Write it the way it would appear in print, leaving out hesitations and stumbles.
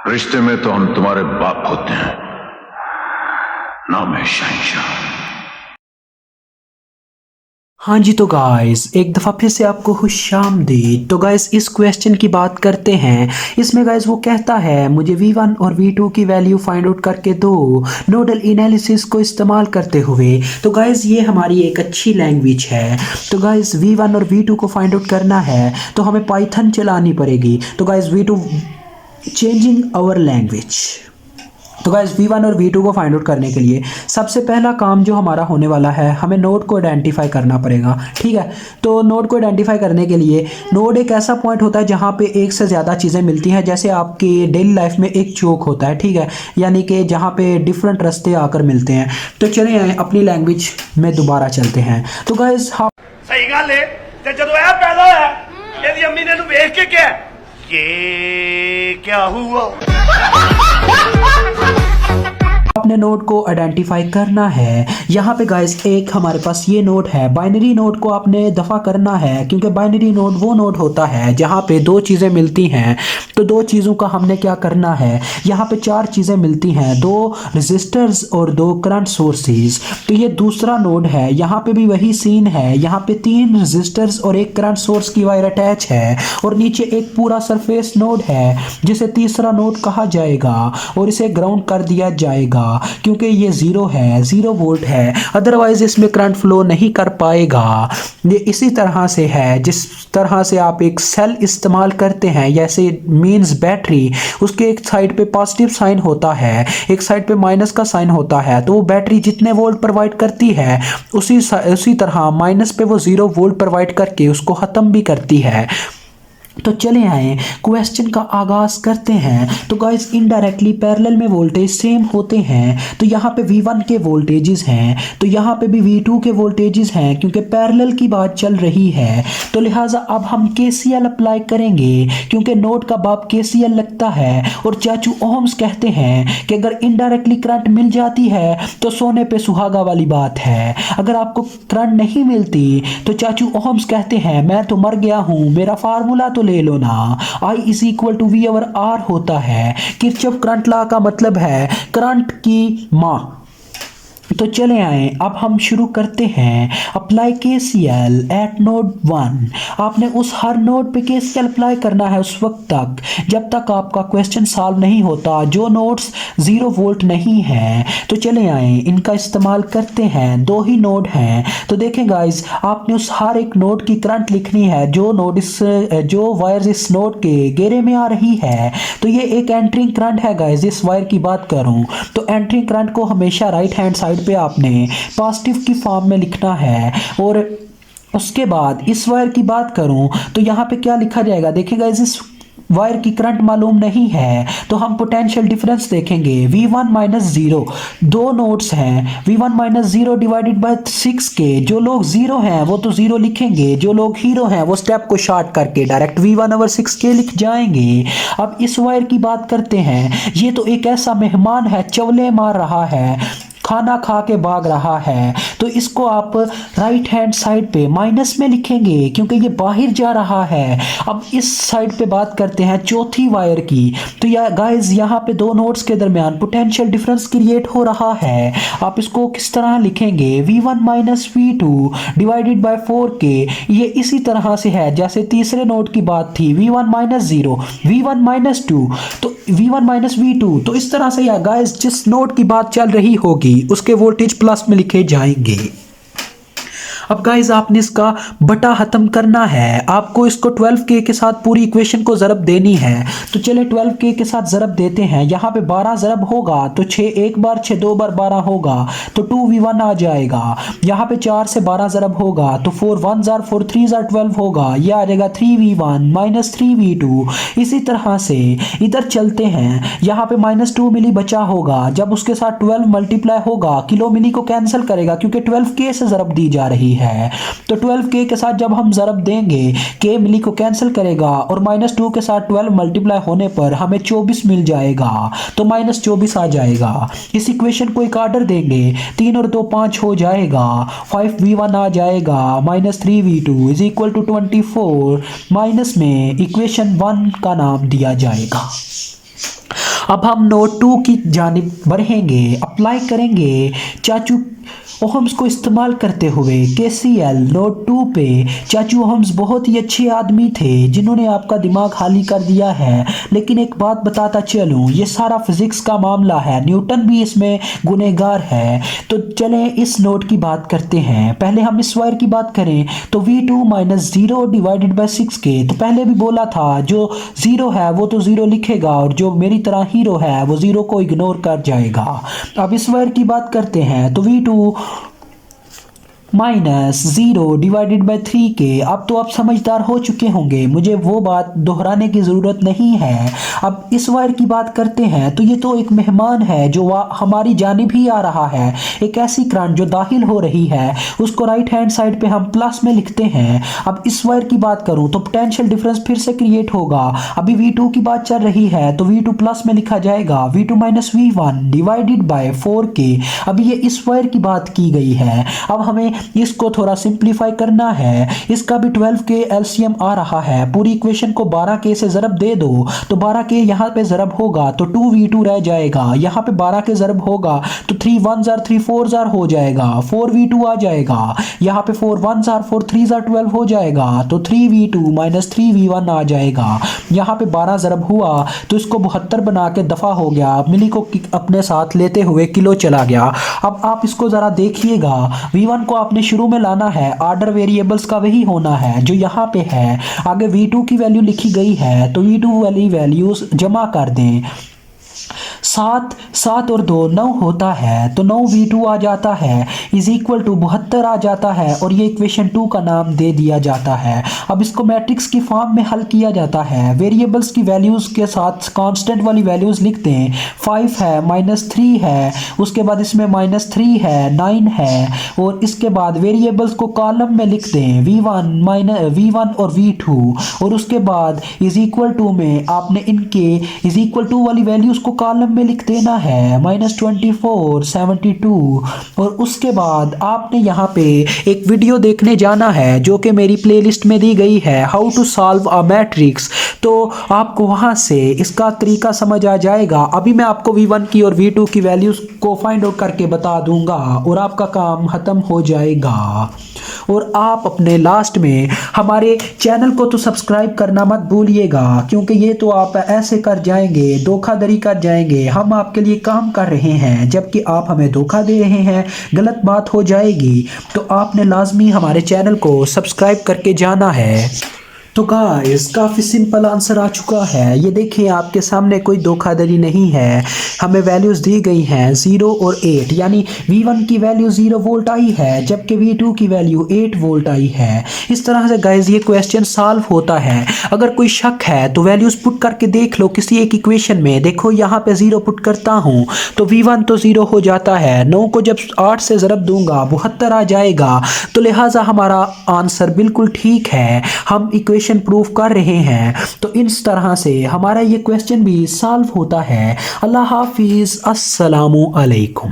रिश्ते में तो हम तुम्हारे बाप होते हैं, नाम है शहंशाह। हाँ जी, तो गाइस एक दफ़ा फिर से आपको खुशामदीद। तो गाइस इस क्वेश्चन की बात करते हैं। इसमें गाइस वो कहता है मुझे V1 और V2 की वैल्यू फाइंड आउट करके दो नोडल एनालिसिस को इस्तेमाल करते हुए। तो गाइस ये हमारी एक अच्छी लैंग्वेज है। तो गाइस V1 और V2 को फाइंड आउट करना है तो हमें पाइथन चलानी पड़ेगी। तो guys V2 changing our language. तो गाइस V1 और V2 को फाइंड आउट करने के लिए सबसे पहला काम जो हमारा होने वाला है, हमें नोड को आइडेंटिफाई करना पड़ेगा। ठीक है, तो नोड को आइडेंटिफाई करने के लिए नोड एक ऐसा पॉइंट होता है जहाँ पे एक से ज़्यादा चीज़ें मिलती हैं। जैसे आपकी डेली लाइफ में एक चौक होता है, ठीक है, यानी कि जहाँ पे डिफरेंट रास्ते आकर मिलते हैं। तो चलिए अपनी लैंग्वेज में दोबारा चलते हैं। तो गाइस सही गल है ते जदों यह पैदा होया ਇਹਦੀ अम्मी ने ਇਹਨੂੰ ਵੇਖ ਕੇ ਕਿਹਾ ये क्या हुआ। अपने नोड को आइडेंटिफाई करना है। यहाँ पे गाइस एक हमारे पास ये नोड है। बाइनरी नोड को आपने दफ़ा करना है, क्योंकि बाइनरी नोड वो नोड होता है जहाँ पे दो चीज़ें मिलती हैं। तो दो चीज़ों का हमने क्या करना है, यहाँ पे चार चीज़ें मिलती हैं, दो रजिस्टर्स और दो करंट सोर्सेज। तो ये दूसरा नोड है, यहाँ पे भी वही सीन है। यहाँ पे तीन रजिस्टर्स और एक करंट सोर्स की वायर अटैच है और नीचे एक पूरा सरफेस नोड है जिसे तीसरा नोड कहा जाएगा और इसे ग्राउंड कर दिया जाएगा क्योंकि ये जीरो है, 0 वोल्ट है, अदरवाइज इसमें करंट फ्लो नहीं कर पाएगा। ये इसी तरह से है जिस तरह से आप एक सेल इस्तेमाल करते हैं, जैसे मींस बैटरी, उसके एक साइड पे पॉजिटिव साइन होता है, एक साइड पे माइनस का साइन होता है। तो वो बैटरी जितने वोल्ट प्रोवाइड करती है उसी तरह माइनस पे वो 0 वोल्ट प्रोवाइड करके उसको ख़त्म भी करती है। तो चले आए क्वेश्चन का आगाज करते हैं। तो गाइस इनडायरेक्टली पैरेलल में वोल्टेज सेम होते हैं। तो यहाँ पे V1 के वोल्टेजेस हैं, तो यहाँ पे भी V2 के वोल्टेजेस हैं, क्योंकि पैरेलल की बात चल रही है। तो लिहाजा अब हम KCL अप्लाई करेंगे, क्योंकि नोड का बाप KCL लगता है। और चाचू ओहम्स कहते हैं कि अगर इनडायरेक्टली करंट मिल जाती है तो सोने पे सुहागा वाली बात है, अगर आपको करंट नहीं मिलती तो चाचू ओहम्स कहते हैं मैं तो मर गया हूँ, मेरा फार्मूला तो ले लो ना, I is equal to V over R होता है। किरचॉफ करंट लॉ का मतलब है करंट की माँ। तो चले आए अब हम शुरू करते हैं। Apply KCL eight node 1। आपने उस हर नोड पे KCL अप्लाई करना है उस वक्त तक जब तक आपका क्वेश्चन सॉल्व नहीं होता, जो नोड्स 0 वोल्ट नहीं है। तो चले आए इनका इस्तेमाल करते हैं। दो ही नोड हैं, तो देखें गाइस, आपने उस हर एक नोड की करंट लिखनी है जो वायर इस नोड के घेरे में आ रही है। तो ये एक एंट्रिंग करंट है गाइस, इस वायर की बात करूं तो एंट्रिंग करंट को हमेशा राइट हैंड साइड पे आपने पॉजिटिव की फॉर्म में लिखना है। और उसके बाद इस वायर की बात करूं तो यहाँ पे क्या लिखा जाएगा, देखिएगा इस वायर की करंट मालूम नहीं है तो हम पोटेंशियल डिफरेंस देखेंगे। V1 माइनस 0, दो नोड्स हैं, V1 माइनस 0 डिवाइडेड बाय 6 के। जो लोग 0 हैं वो तो 0 लिखेंगे, जो लोग हीरो हैं वो स्टेप को शॉर्ट करके डायरेक्ट V1 ओवर 6 के लिख जाएंगे। अब इस वायर की बात करते हैं। ये तो एक ऐसा मेहमान है, चवले मार रहा है, खाना खा के भाग रहा है, तो इसको आप राइट हैंड साइड पे माइनस में लिखेंगे क्योंकि ये बाहर जा रहा है। अब इस साइड पे बात करते हैं चौथी वायर की। तो या गाइस यहाँ पे दो नोड्स के दरमियान पोटेंशियल डिफरेंस क्रिएट हो रहा है। आप इसको किस तरह लिखेंगे, V1 minus V2 divided by 4 के। ये इसी तरह से है जैसे तीसरे नोड की बात थी, V1 माइनस 0, V1 माइनस 2, तो V1 माइनस V2। तो इस तरह से या गाइस जिस नोड की बात चल रही होगी उसके वोल्टेज प्लस में लिखे जाएंगे। अब गाइस आपने इसका बटा खत्म करना है, आपको इसको 12K के साथ पूरी इक्वेशन को ज़रब देनी है। तो चले 12K के साथ ज़रब देते हैं। यहाँ पे 12 ज़रब होगा तो 6 एक बार, 6 दो बार 12 होगा तो 2V1 आ जाएगा। यहाँ पे 4 से 12 ज़रब होगा तो 4 1 जार 4 3 जार 12 होगा, यह आ जाएगा 3V1 माइनस 3V2। इसी तरह से इधर चलते हैं। यहाँ पे -2 मिली बचा होगा, जब उसके साथ 12 मल्टीप्लाई होगा किलो मिली को कैंसिल करेगा क्योंकि 12K से ज़रब दी जा रही है। तो 12K के साथ जब हम ज़रब देंगे K मिली को कैंसिल करेगा और -2 के साथ 12 मल्टीप्लाई होने पर हमें 24 मिल जाएगा, तो -24 आ जाएगा। इस इक्वेशन को एक ऑर्डर देंगे, 3 और 2 5 हो जाएगा, 5V1 आ जाएगा minus 3V2 is equal to 24। Minus में इक्वेशन 1 का नाम दिया जाएगा। अब हम नोट 2 की जानिब बढ़ेंगे, अप्लाई करेंगे चाचू ओहम्स को इस्तेमाल करते हुए KCL नोट 2 पे। चाचू ओहम्स बहुत ही अच्छे आदमी थे जिन्होंने आपका दिमाग खाली कर दिया है। लेकिन एक बात बताता चलूँ, ये सारा फिजिक्स का मामला है, न्यूटन भी इसमें गुनहगार है। तो चलें इस नोट की बात करते हैं। पहले हम इस वायर की बात करें तो V2 माइनस 0 डिवाइडेड बाई 6 के, तो पहले भी बोला था जो 0 है वो तो 0 लिखेगा और जो मेरी तरह हीरो है वो 0 को इग्नोर कर जाएगा। अब इस वायर की बात करते हैं तो V2 माइनस 0 डिवाइडेड बाई 3 के। अब तो आप समझदार हो चुके होंगे, मुझे वो बात दोहराने की ज़रूरत नहीं है। अब इस वायर की बात करते हैं तो ये तो एक मेहमान है जो हमारी जानिब ही आ रहा है। एक ऐसी करंट जो दाखिल हो रही है उसको राइट हैंड साइड पे हम प्लस में लिखते हैं। अब इस वायर की बात करूं तो पोटेंशियल डिफरेंस फिर से क्रिएट होगा। अभी V2 की बात चल रही है तो V2 प्लस में लिखा जाएगा V2 minus V1 divided by 4 के। अभी ये इस वायर की बात की गई है। अब हमें इसको थोड़ा सिंप्लीफाई करना है। इसका भी 12 के एलसीएम आ रहा है। पूरी इक्वेशन को 12 के से ज़रब दे दो तो 12 के यहाँ पे ज़रब होगा तो 2V2 रह जाएगा। यहाँ पे 12 के ज़रब होगा तो 3 1 जार 3 4 जार हो जाएगा, 4V2 आ जाएगा। यहाँ पे 4 1 जार 4 3 जार 12 हो जाएगा तो 3V2 माइनस 3V1 आ जाएगा। यहाँ पे 12 ज़रब हुआ तो इसको 72 बना के दफ़ा हो गया, मिली को अपने साथ लेते हुए किलो चला गया। अब आप इसको ज़रा देखिएगा, V1 को आपने शुरू में लाना है, आर्डर वेरिएबल्स का वही होना है जो यहाँ पे है। आगे V2 की वैल्यू लिखी गई है तो V2 वाली वैल्यूज जमा कर दें। 7 और 2 9 होता है तो 9V2 आ जाता है इज इक्वल टू 72 आ जाता है और ये इक्वेशन 2 का नाम दे दिया जाता है। अब इसको मैट्रिक्स की फॉर्म में हल किया जाता है। वेरिएबल्स की वैल्यूज़ के साथ कांस्टेंट वाली वैल्यूज़ लिखते हैं। 5 है, -3 है, उसके बाद इसमें -3 है, 9 है और इसके बाद वेरिएबल्स को कॉलम में लिखते हैं V1 और V2 और उसके बाद इज इक्वल टू में आपने इनके इज इक्वल टू वाली वैल्यूज़ को कॉलम में लिख देना है -24 72 और उसके बाद आपने यहाँ पे एक वीडियो देखने जाना है जो कि मेरी प्लेलिस्ट में दी गई है, how to solve a matrix. तो आपको वहाँ से इसका तरीका समझ आ जाएगा। अभी मैं आपको V1 की और V2 की वैल्यूज़ को फाइंड आउट करके बता दूंगा और आपका काम ख़त्म हो जाएगा। और आप अपने लास्ट में हमारे चैनल को तो सब्सक्राइब करना मत भूलिएगा, क्योंकि ये तो आप ऐसे कर जाएंगे, धोखाधड़ी कर जाएंगे। हम आपके लिए काम कर रहे हैं जबकि आप हमें धोखा दे रहे हैं, गलत बात हो जाएगी। तो आपने लाजमी हमारे चैनल को सब्सक्राइब करके जाना है। तो गाइस काफ़ी सिंपल आंसर आ चुका है। ये देखिए आपके सामने कोई धोखाधड़ी नहीं है। हमें वैल्यूज़ दी गई हैं 0 और 8, यानी V1 की वैल्यू 0 वोल्ट आई है जबकि V2 की वैल्यू 8 वोल्ट आई है। इस तरह से गाइस ये क्वेश्चन सॉल्व होता है। अगर कोई शक है तो वैल्यूज़ पुट करके देख लो किसी एक इक्वेशन में। देखो यहाँ पे 0 पुट करता हूँ तो V1 तो 0 हो जाता है। 9 को जब 8 से ज़रब दूंगा 72 आ जाएगा। तो लिहाजा हमारा आंसर बिल्कुल ठीक है। हम इक्वेशन प्रूफ कर रहे हैं। तो इस तरह से हमारा ये क्वेश्चन भी सॉल्व होता है। अल्लाह हाफिज़, अस्सलामु अलैकुम।